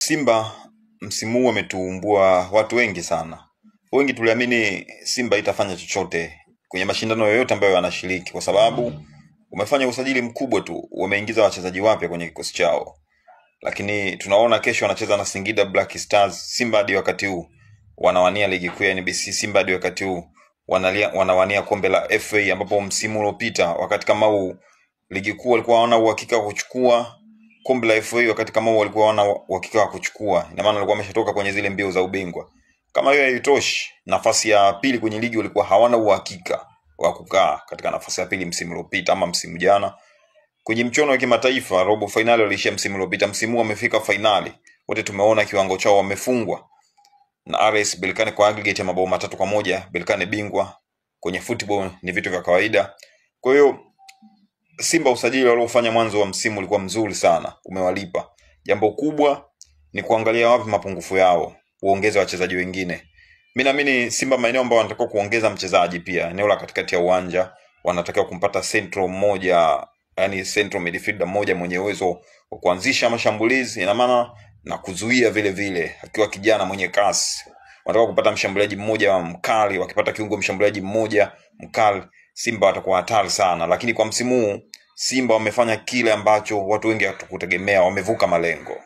Simba msimu huu wametuumbua watu wengi sana. Wengi tuliamini Simba itafanya chochote kwenye mashindano yoyote ambayo wanashiriki, kwa sababu umefanya usajili mkubwa tu, wameingiza wachezaji wapya kwenye kikosi chao. Lakini tunaona kesho wanacheza na Singida Black Stars. Simba hadi wakati huu wanawania ligi kuu ya NBC. Simba hadi wakati huu wanawania kombe la FA, ambapo msimu uliopita wakati kama huu ligi kuu walikuwa hawana uhakika wa kuchukua kombe la FA, wakati kama huu walikuwa hawana uhakika wa kuchukua. Ina maana walikuwa wameshatoka kwenye zile mbio za ubingwa. Kama hiyo haitoshi, nafasi ya pili kwenye ligi walikuwa hawana uhakika wa kukaa katika nafasi ya pili msimu uliopita ama msimu jana. Kwenye mchono wa kimataifa robo finali waliishia msimu uliopita. Msimu wamefika finali. Wote tumeona kiwango chao, wamefungwa na RS Berkane kwa aggregate ya mabao 3-1. Berkane bingwa. Kwenye football ni vitu vya kawaida. Kwa hiyo Simba usajili waliofanya mwanzo wa msimu ulikuwa mzuri sana, umewalipa. Jambo kubwa ni kuangalia wapi mapungufu yao, uongeze wachezaji wengine. Mimi naamini Simba maeneo ambayo wanatakiwa kuongeza mchezaji pia, eneo la katikati ya uwanja wanatakiwa kumpata central mmoja, yani central midfielder mmoja mwenye uwezo wa kuanzisha mashambulizi, ina maana na kuzuia vile vile, akiwa kijana mwenye kasi. Wanataka kupata mshambuliaji mmoja mkali. Wakipata kiungo mshambuliaji mmoja mkali, Simba watakuwa hatari sana. Lakini kwa msimu huu Simba wamefanya kile ambacho watu wengi hatukutegemea, wamevuka malengo.